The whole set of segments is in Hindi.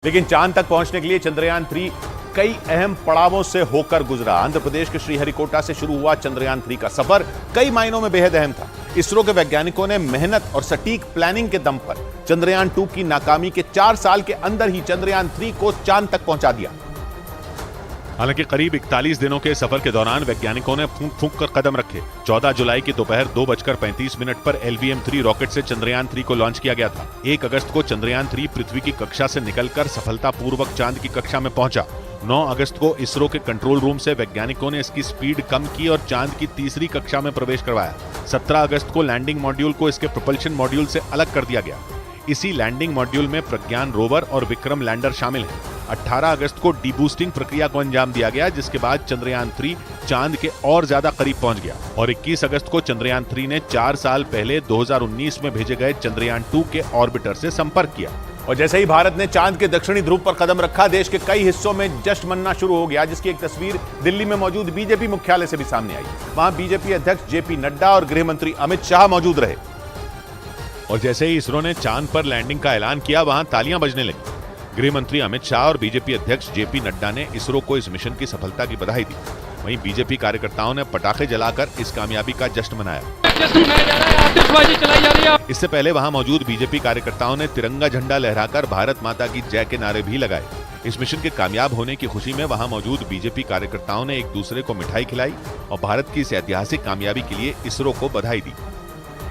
लेकिन चांद तक पहुंचने के लिए चंद्रयान 3 कई अहम पड़ावों से होकर गुजरा। आंध्र प्रदेश के श्रीहरिकोटा से शुरू हुआ चंद्रयान 3 का सफर कई मायनों में बेहद अहम था। इसरो के वैज्ञानिकों ने मेहनत और सटीक प्लानिंग के दम पर चंद्रयान 2 की नाकामी के 4 साल के अंदर ही चंद्रयान 3 को चांद तक पहुंचा दिया। हालांकि करीब 41 दिनों के सफर के दौरान वैज्ञानिकों ने फूंक फूंक कर कदम रखे। 14 जुलाई की दोपहर 2:35 पर LVM-3 रॉकेट से चंद्रयान 3 को लॉन्च किया गया था। 1 अगस्त को चंद्रयान 3 पृथ्वी की कक्षा से निकलकर सफलतापूर्वक चांद की कक्षा में पहुंचा। 9 अगस्त को इसरो के कंट्रोल रूम से वैज्ञानिकों ने इसकी स्पीड कम की और चांद की तीसरी कक्षा में प्रवेश करवाया। 17 अगस्त को लैंडिंग मॉड्यूल को इसके प्रोपल्शन मॉड्यूल से अलग कर दिया गया। इसी लैंडिंग मॉड्यूल में प्रज्ञान रोवर और विक्रम लैंडर शामिल हैं। 18 अगस्त को डीबूस्टिंग प्रक्रिया को अंजाम दिया गया, जिसके बाद चंद्रयान 3 चांद के और ज्यादा करीब पहुंच गया और 21 अगस्त को चंद्रयान 3 ने 4 साल पहले 2019 में भेजे गए चंद्रयान 2 के ऑर्बिटर से संपर्क किया। और जैसे ही भारत ने चांद के दक्षिणी ध्रुव पर कदम रखा, देश के कई हिस्सों में जश्न मनना शुरू हो गया, जिसकी एक तस्वीर दिल्ली में मौजूद बीजेपी मुख्यालय से भी सामने आई। वहां बीजेपी अध्यक्ष JP नड्डा और गृह मंत्री अमित शाह मौजूद रहे। और जैसे ही इसरो ने चांद पर लैंडिंग का ऐलान किया, वहां तालियां बजने लगी। गृह मंत्री अमित शाह और बीजेपी अध्यक्ष JP नड्डा ने इसरो को इस मिशन की सफलता की बधाई दी। वहीं बीजेपी कार्यकर्ताओं ने पटाखे जलाकर इस कामयाबी का जश्न मनाया। इससे पहले वहां मौजूद बीजेपी कार्यकर्ताओं ने तिरंगा झंडा लहराकर भारत माता की जय के नारे भी लगाए। इस मिशन के कामयाब होने की खुशी में वहां मौजूद बीजेपी कार्यकर्ताओं ने एक दूसरे को मिठाई खिलाई और भारत की इस ऐतिहासिक कामयाबी के लिए इसरो को बधाई दी।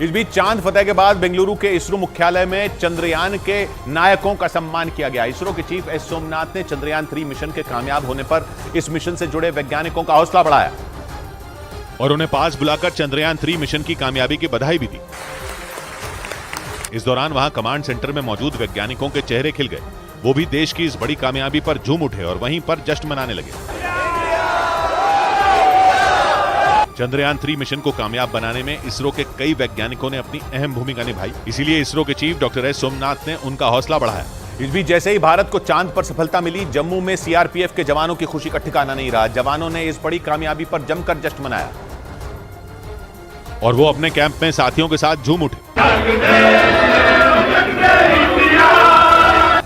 इस बीच चांद फतह के बाद बेंगलुरु के इसरो मुख्यालय में चंद्रयान के नायकों का सम्मान किया गया। इसरो के चीफ S सोमनाथ ने चंद्रयान 3 मिशन के कामयाब होने पर इस मिशन से जुड़े वैज्ञानिकों का हौसला बढ़ाया और उन्हें पास बुलाकर चंद्रयान 3 मिशन की कामयाबी की बधाई भी दी। इस दौरान वहां कमांड सेंटर में मौजूद वैज्ञानिकों के चेहरे खिल गए। वो भी देश की इस बड़ी कामयाबी पर झूम उठे और वहीं पर जश्न मनाने लगे। चंद्रयान 3 मिशन को कामयाब बनाने में इसरो के कई वैज्ञानिकों ने अपनी अहम भूमिका निभाई। इसीलिए इसरो के चीफ डॉक्टर S सोमनाथ ने उनका हौसला बढ़ाया। इस बीच जैसे ही भारत को चांद पर सफलता मिली, जम्मू में CRPF के जवानों की खुशी का ठिकाना नहीं रहा। जवानों ने इस बड़ी कामयाबी पर जमकर जश्न मनाया और वो अपने कैंप में साथियों के साथ झूम उठे।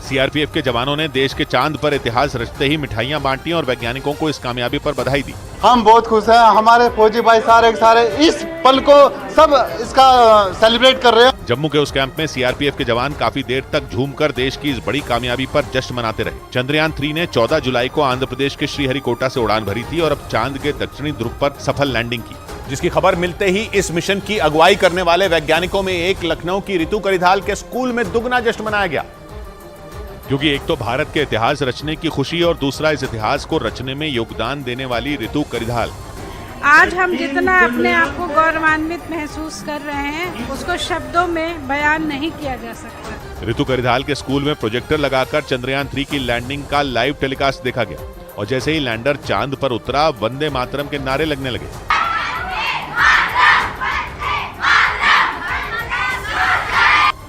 CRPF के जवानों ने देश के चांद पर इतिहास रचते ही मिठाइयां बांटी और वैज्ञानिकों को इस कामयाबी पर बधाई दी। हम बहुत खुश हैं। हमारे फौजी भाई सारे इस पल को सब इसका सेलिब्रेट कर रहे हैं। जम्मू के उस कैंप में CRPF के जवान काफी देर तक झूमकर देश की इस बड़ी कामयाबी पर जश्न मनाते रहे। चंद्रयान 3 ने 14 जुलाई को आंध्र प्रदेश के श्रीहरिकोटा से उड़ान भरी थी और अब चांद के दक्षिणी ध्रुव पर सफल लैंडिंग की, जिसकी खबर मिलते ही इस मिशन की अगुवाई करने वाले वैज्ञानिकों में एक लखनऊ की ऋतु करिधाल के स्कूल में दुगना जश्न मनाया गया। क्योंकि एक तो भारत के इतिहास रचने की खुशी और दूसरा इस इतिहास को रचने में योगदान देने वाली ऋतु करिधाल। आज हम जितना अपने आप को गौरवान्वित महसूस कर रहे हैं, उसको शब्दों में बयान नहीं किया जा सकता। ऋतु करिधाल के स्कूल में प्रोजेक्टर लगाकर चंद्रयान 3 की लैंडिंग का लाइव टेलीकास्ट देखा गया और जैसे ही लैंडर चांद पर उतरा, वंदे मातरम के नारे लगने लगे।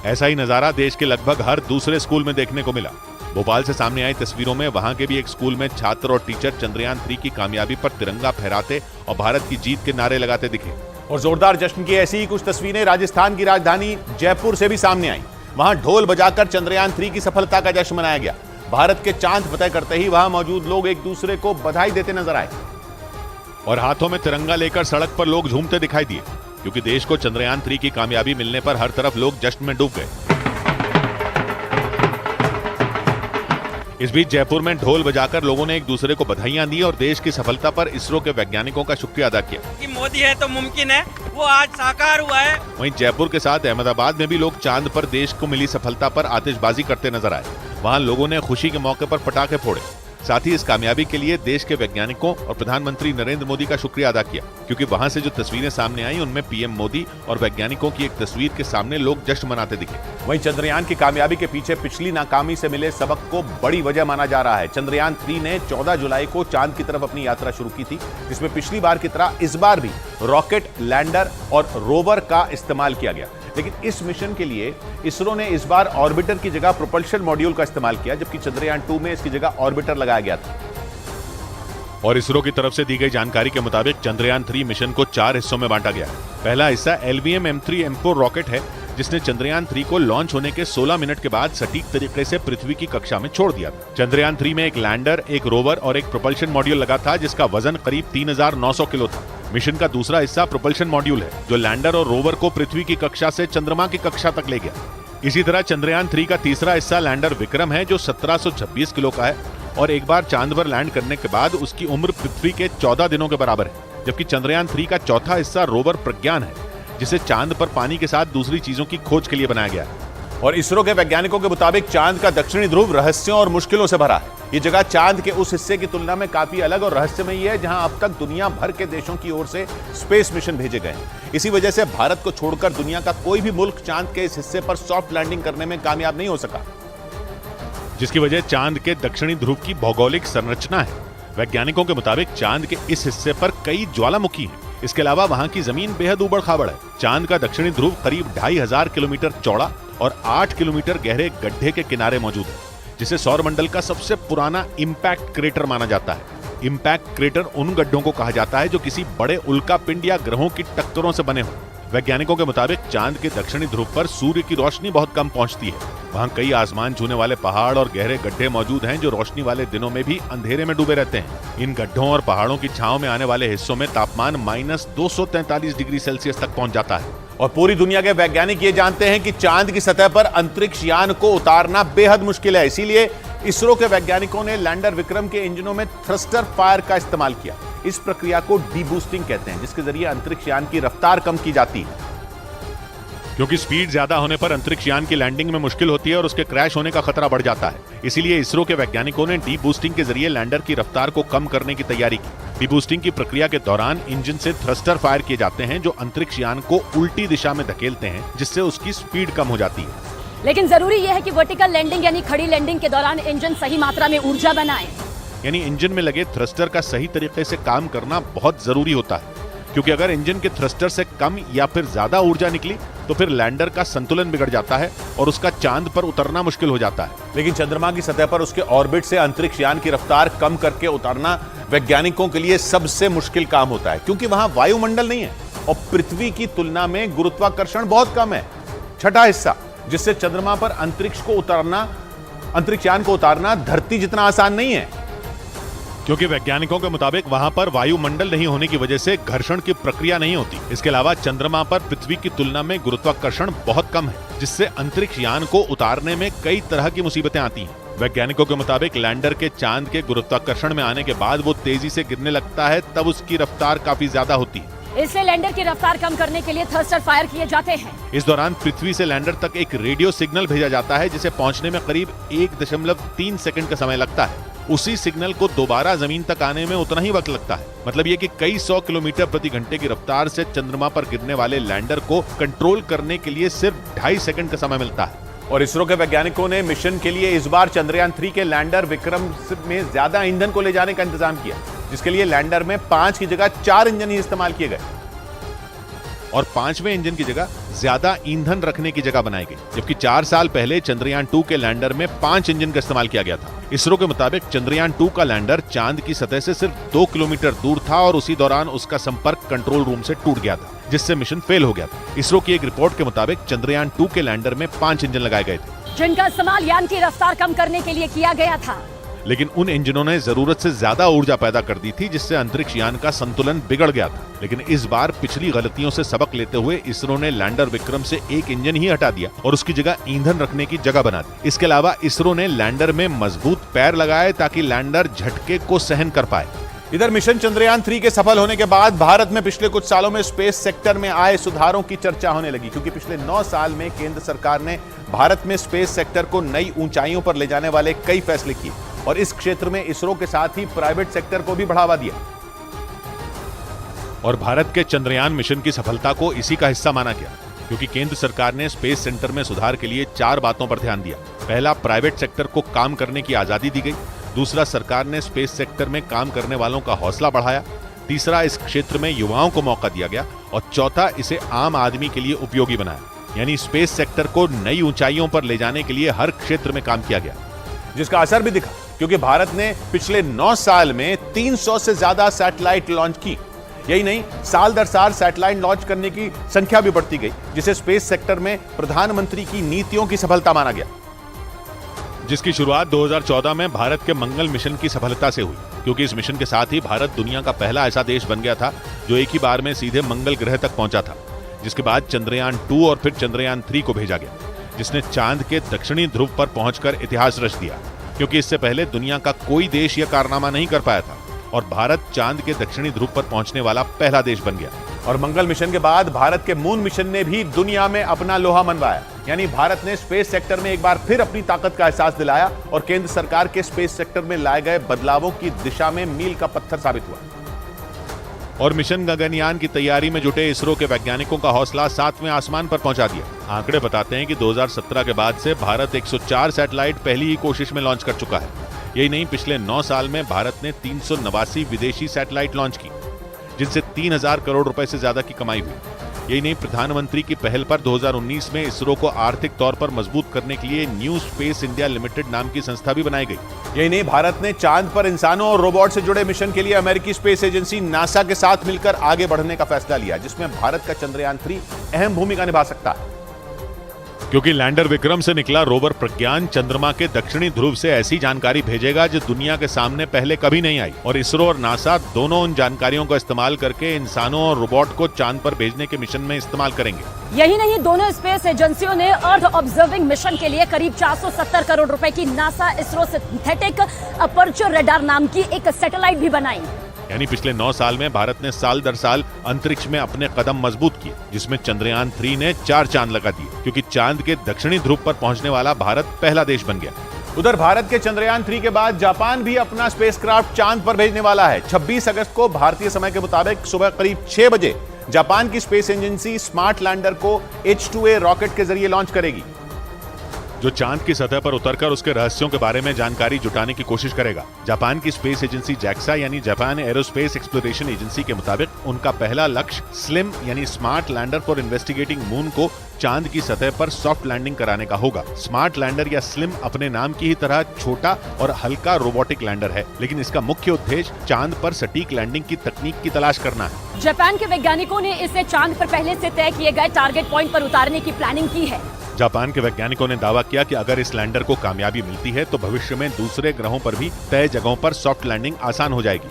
ऐसा ही नजारा देश के लगभग हर दूसरे स्कूल में देखने को मिला। भोपाल से सामने आई तस्वीरों में वहां के भी एक स्कूल में छात्र और टीचर चंद्रयान 3 की कामयाबी पर तिरंगा फहराते और भारत की जीत के नारे लगाते दिखे। और जोरदार जश्न की ऐसी ही कुछ तस्वीरें राजस्थान की राजधानी जयपुर से भी सामने आई। वहां ढोल बजाकर चंद्रयान 3 की सफलता का जश्न मनाया गया। भारत के चांद फतह करते ही वहां मौजूद लोग एक दूसरे को बधाई देते नजर आए और हाथों में तिरंगा लेकर सड़क पर लोग झूमते दिखाई दिए, क्योंकि देश को चंद्रयान 3 की कामयाबी मिलने पर हर तरफ लोग जश्न में डूब गए। इस बीच जयपुर में ढोल बजाकर लोगों ने एक दूसरे को बधाइयां दी और देश की सफलता पर इसरो के वैज्ञानिकों का शुक्रिया अदा किया। कि मोदी है तो मुमकिन है, वो आज साकार हुआ है। वहीं जयपुर के साथ अहमदाबाद में भी लोग चांद पर देश को मिली सफलता पर आतिशबाजी करते नजर आए। वहां लोगों ने खुशी के मौके पर पटाखे फोड़े। साथ ही इस कामयाबी के लिए देश के वैज्ञानिकों और प्रधानमंत्री नरेंद्र मोदी का शुक्रिया अदा किया, क्योंकि वहां से जो तस्वीरें सामने आई उनमें PM मोदी और वैज्ञानिकों की एक तस्वीर के सामने लोग जश्न मनाते दिखे। वहीं चंद्रयान की कामयाबी के पीछे पिछली नाकामी से मिले सबक को बड़ी वजह माना जा रहा है। चंद्रयान 3 ने 14 जुलाई को चांद की तरफ अपनी यात्रा शुरू की थी, जिसमें पिछली बार की तरह इस बार भी रॉकेट, लैंडर और रोवर का इस्तेमाल किया गया। लेकिन इस मिशन के लिए इसरो ने इस बार ऑर्बिटर की जगह प्रोपल्शन मॉड्यूल का इस्तेमाल किया, जबकि चंद्रयान 2 में इसकी जगह ऑर्बिटर लगाया गया था। और इसरो की तरफ से दी गई जानकारी के मुताबिक चंद्रयान 3 मिशन को 4 हिस्सों में बांटा गया है। पहला हिस्सा LVM-M3 M4 रॉकेट है, जिसने चंद्रयान 3 को लॉन्च होने के 16 मिनट के बाद सटीक तरीके से पृथ्वी की कक्षा में छोड़ दिया था। चंद्रयान 3 में एक लैंडर, एक रोवर और एक प्रोपल्शन मॉड्यूल लगा था जिसका वजन करीब 3900 किलो था। मिशन का दूसरा हिस्सा प्रोपल्शन मॉड्यूल है जो लैंडर और रोवर को पृथ्वी की कक्षा से चंद्रमा की कक्षा तक ले गया। इसी तरह चंद्रयान 3 का तीसरा हिस्सा लैंडर विक्रम है जो 1726 किलो का है और एक बार चांद पर लैंड करने के बाद उसकी उम्र पृथ्वी के 14 दिनों के बराबर है। जबकि चंद्रयान 3 का चौथा हिस्सा रोवर प्रज्ञान है जिसे चांद पर पानी के साथ दूसरी चीजों की खोज के लिए बनाया गया है। और इसरो के वैज्ञानिकों के मुताबिक चांद का दक्षिणी ध्रुव रहस्यों और मुश्किलों से भरा है। ये जगह चांद के उस हिस्से की तुलना में काफी अलग और रहस्यमयी है जहां अब तक दुनिया भर के देशों की ओर से स्पेस मिशन भेजे गए हैं। इसी वजह से भारत को छोड़कर दुनिया का कोई भी मुल्क चांद के इस हिस्से पर सॉफ्ट लैंडिंग करने में कामयाब नहीं हो सका, जिसकी वजह चांद के दक्षिणी ध्रुव की भौगोलिक संरचना है। वैज्ञानिकों के मुताबिक चांद के इस हिस्से पर कई ज्वालामुखी हैं। इसके अलावा वहां की जमीन बेहद उबड़ खाबड़ है। चांद का दक्षिणी ध्रुव करीब 2500 किलोमीटर चौड़ा और 8 किलोमीटर गहरे गड्ढे के किनारे मौजूद है, जिसे सौरमंडल का सबसे पुराना इंपैक्ट क्रेटर माना जाता है। इंपैक्ट क्रेटर उन गड्ढों को कहा जाता है जो किसी बड़े उल्का पिंड या ग्रहों की टक्करों से बने हों। वैज्ञानिकों के मुताबिक चांद के दक्षिणी ध्रुव पर सूर्य की रोशनी बहुत कम पहुंचती है। वहां कई आसमान छूने वाले पहाड़ और गहरे गड्ढे मौजूद हैं जो रोशनी वाले दिनों में भी अंधेरे में डूबे रहते हैं। इन गड्ढों और पहाड़ों की छांव में आने वाले हिस्सों में तापमान -243 डिग्री सेल्सियस तक पहुंच जाता है। और पूरी दुनिया के वैज्ञानिक ये जानते हैं कि चांद की सतह पर अंतरिक्ष यान को उतारना बेहद मुश्किल है। इसीलिए इसरो के वैज्ञानिकों ने लैंडर विक्रम के इंजनों में थ्रस्टर फायर का इस्तेमाल किया। इस प्रक्रिया को डीबूस्टिंग कहते हैं, जिसके जरिए अंतरिक्ष यान की रफ्तार कम की जाती है। क्योंकि स्पीड ज्यादा होने पर अंतरिक्ष यान की लैंडिंग में मुश्किल होती है और उसके क्रैश होने का खतरा बढ़ जाता है। इसीलिए इसरो के वैज्ञानिकों ने डीबूस्टिंग के जरिए लैंडर की रफ्तार को कम करने की तैयारी की। डीबूस्टिंग की प्रक्रिया के दौरान इंजन से थ्रस्टर फायर किए जाते हैं जो अंतरिक्ष यान को उल्टी दिशा में धकेलते हैं, जिससे उसकी स्पीड कम हो जाती है। लेकिन जरूरी यह है कि वर्टिकल लैंडिंग यानी खड़ी लैंडिंग के दौरान इंजन सही मात्रा में ऊर्जा बनाए। यानी इंजन में लगे थ्रस्टर का सही तरीके से काम करना बहुत जरूरी होता है, क्योंकि अगर इंजन के थ्रस्टर से कम या फिर ज्यादा ऊर्जा निकली तो फिर लैंडर का संतुलन बिगड़ जाता है और उसका चांद पर उतरना मुश्किल हो जाता है। लेकिन चंद्रमा की सतह पर उसके ऑर्बिट से अंतरिक्ष यान की रफ्तार कम करके उतारना वैज्ञानिकों के लिए सबसे मुश्किल काम होता है, क्योंकि वहां वायुमंडल नहीं है और पृथ्वी की तुलना में गुरुत्वाकर्षण बहुत कम है। छठा हिस्सा, जिससे चंद्रमा पर अंतरिक्ष यान को उतारना धरती जितना आसान नहीं है, क्योंकि वैज्ञानिकों के मुताबिक वहां पर वायुमंडल नहीं होने की वजह से घर्षण की प्रक्रिया नहीं होती। इसके अलावा चंद्रमा पर पृथ्वी की तुलना में गुरुत्वाकर्षण बहुत कम है, जिससे अंतरिक्ष यान को उतारने में कई तरह की मुसीबतें आती हैं। वैज्ञानिकों के मुताबिक लैंडर के चांद के गुरुत्वाकर्षण में आने के बाद वो तेजी से गिरने लगता है, तब उसकी रफ्तार काफी ज्यादा होती है। इसलिए लैंडर की रफ्तार कम करने के लिए थ्रस्टर फायर किए जाते हैं। इस दौरान पृथ्वी से लैंडर तक एक रेडियो सिग्नल भेजा जाता है, जिसे पहुंचने में करीब 1.3 सेकंड का समय लगता है। उसी सिग्नल को दोबारा जमीन तक आने में उतना ही वक्त लगता है। मतलब ये कि कई 100 किलोमीटर प्रति घंटे की रफ्तार से चंद्रमा पर गिरने वाले लैंडर को कंट्रोल करने के लिए सिर्फ 2.5 सेकंड का समय मिलता है। और इसरो के वैज्ञानिकों ने मिशन के लिए इस बार चंद्रयान 3 के लैंडर विक्रम में ज्यादा ईंधन को ले जाने का इंतजाम किया, जिसके लिए लैंडर में 5 की जगह 4 इंजन ही इस्तेमाल किए गए और 5वें इंजन की जगह ज्यादा ईंधन रखने की जगह बनाई गई। जबकि 4 साल पहले चंद्रयान 2 के लैंडर में 5 इंजन का इस्तेमाल किया गया था। इसरो के मुताबिक चंद्रयान 2 का लैंडर चांद की सतह से सिर्फ 2 किलोमीटर दूर था और उसी दौरान उसका संपर्क कंट्रोल रूम से टूट गया था, जिससे मिशन फेल हो गया था। इसरो की एक रिपोर्ट के मुताबिक चंद्रयान 2 के लैंडर में 5 इंजन लगाए गए थे, जिनका इस्तेमाल यान की रफ्तार कम करने के लिए किया गया था। लेकिन उन इंजनों ने जरूरत से ज्यादा ऊर्जा पैदा कर दी थी, जिससे अंतरिक्ष यान का संतुलन बिगड़ गया था। लेकिन इस बार पिछली गलतियों से सबक लेते हुए इसरो ने लैंडर विक्रम से एक इंजन ही हटा दिया और उसकी जगह ईंधन रखने की जगह बना दी। इसके अलावा इसरो ने लैंडर में मजबूत पैर लगाए ताकि लैंडर झटके को सहन कर पाए। इधर मिशन चंद्रयान 3 के सफल होने के बाद भारत में पिछले कुछ सालों में स्पेस सेक्टर में आए सुधारों की चर्चा होने लगी, क्योंकि पिछले 9 साल में केंद्र सरकार ने भारत में स्पेस सेक्टर को नई ऊंचाइयों पर ले जाने वाले कई फैसले किए और इस क्षेत्र में इसरो के साथ ही प्राइवेट सेक्टर को भी बढ़ावा दिया। और भारत के चंद्रयान मिशन की सफलता को इसी का हिस्सा माना गया, क्योंकि केंद्र सरकार ने स्पेस सेंटर में सुधार के लिए 4 बातों पर ध्यान दिया। पहला, प्राइवेट सेक्टर को काम करने की आजादी दी गई। दूसरा, सरकार ने स्पेस सेक्टर में काम करने वालों का हौसला बढ़ाया। तीसरा, इस क्षेत्र में युवाओं को मौका दिया गया और चौथा, इसे आम आदमी के लिए उपयोगी बनाया। यानी स्पेस सेक्टर को नई ऊंचाइयों पर ले जाने के लिए हर क्षेत्र में काम किया गया, जिसका असर भी दिखा, क्योंकि भारत ने पिछले 9 साल में 300 से ज्यादा सैटेलाइट लॉन्च की। यही नहीं, साल दर साल सैटेलाइट लॉन्च करने की संख्या भी बढ़ती गई, जिसे स्पेस सेक्टर में प्रधानमंत्री की नीतियों की सफलता माना गया। जिसकी शुरुआत 2014 में भारत के मंगल मिशन की सफलता से हुई, क्योंकि इस मिशन के साथ ही भारत दुनिया का पहला ऐसा देश बन गया था जो एक ही बार में सीधे मंगल ग्रह तक पहुंचा था। जिसके बाद चंद्रयान 2 और फिर चंद्रयान 3 को भेजा गया, जिसने चांद के दक्षिणी ध्रुव पर पहुंचकर इतिहास रच दिया, क्योंकि इससे पहले दुनिया का कोई देश यह कारनामा नहीं कर पाया था और भारत चांद के दक्षिणी ध्रुव पर पहुंचने वाला पहला देश बन गया। और मंगल मिशन के बाद भारत के मून मिशन ने भी दुनिया में अपना लोहा मनवाया, यानी भारत ने स्पेस सेक्टर में एक बार फिर अपनी ताकत का एहसास दिलाया और केंद्र सरकार के स्पेस सेक्टर में लाए गए बदलावों की दिशा में मील का पत्थर साबित हुआ। और मिशन गगनयान की तैयारी में जुटे इसरो के वैज्ञानिकों का हौसला 7वें आसमान पर पहुंचा दिया। आंकड़े बताते हैं कि 2017 के बाद से भारत 104 सैटेलाइट पहली ही कोशिश में लॉन्च कर चुका है। यही नहीं, पिछले 9 साल में भारत ने 389 विदेशी सैटेलाइट लॉन्च की, जिनसे 3000 करोड़ रुपए से ज्यादा की कमाई हुई। यही नहीं, प्रधानमंत्री की पहल पर 2019 में इसरो को आर्थिक तौर पर मजबूत करने के लिए न्यू स्पेस इंडिया लिमिटेड नाम की संस्था भी बनाई गई। यही नहीं, भारत ने चांद पर इंसानों और रोबोट से जुड़े मिशन के लिए अमेरिकी स्पेस एजेंसी नासा के साथ मिलकर आगे बढ़ने का फैसला लिया, जिसमें भारत का चंद्रयान 3 अहम भूमिका निभा सकता है। क्योंकि लैंडर विक्रम से निकला रोवर प्रज्ञान चंद्रमा के दक्षिणी ध्रुव से ऐसी जानकारी भेजेगा जो दुनिया के सामने पहले कभी नहीं आई, और इसरो और नासा दोनों उन जानकारियों का इस्तेमाल करके इंसानों और रोबोट को चांद पर भेजने के मिशन में इस्तेमाल करेंगे। यही नहीं, दोनों स्पेस एजेंसियों ने अर्थ ऑब्जर्विंग मिशन के लिए करीब 470 करोड़ रुपए की NASA ISRO synthetic aperture radar नाम की एक सैटेलाइट भी बनाई। यानी पिछले 9 साल में भारत ने साल दर साल अंतरिक्ष में अपने कदम मजबूत किए, जिसमें चंद्रयान 3 ने 4 चांद लगा दिए, क्योंकि चांद के दक्षिणी ध्रुव पर पहुंचने वाला भारत पहला देश बन गया। उधर भारत के चंद्रयान 3 के बाद जापान भी अपना स्पेसक्राफ्ट चांद पर भेजने वाला है। 26 अगस्त को भारतीय समय के मुताबिक सुबह करीब 6 बजे जापान की स्पेस एजेंसी स्मार्ट लैंडर को H2A रॉकेट के जरिए लॉन्च करेगी, जो चांद की सतह पर उतरकर उसके रहस्यों के बारे में जानकारी जुटाने की कोशिश करेगा। जापान की स्पेस एजेंसी जैक्सा यानी जापान एरोस्पेस एक्सप्लोरेशन एजेंसी के मुताबिक उनका पहला लक्ष्य स्लिम यानी smart lander for investigating moon को चांद की सतह पर सॉफ्ट लैंडिंग कराने का होगा। स्मार्ट लैंडर या स्लिम अपने नाम की ही तरह छोटा और हल्का रोबोटिक लैंडर है, लेकिन इसका मुख्य उद्देश्य चांद पर सटीक लैंडिंग की तकनीक की तलाश करना है। जापान के वैज्ञानिकों ने इसे चांद पर पहले से तय किए गए टारगेट पॉइंट पर उतारने की प्लानिंग की है। जापान के वैज्ञानिकों ने दावा किया कि अगर इस लैंडर को कामयाबी मिलती है तो भविष्य में दूसरे ग्रहों पर भी तय जगहों पर सॉफ्ट लैंडिंग आसान हो जाएगी।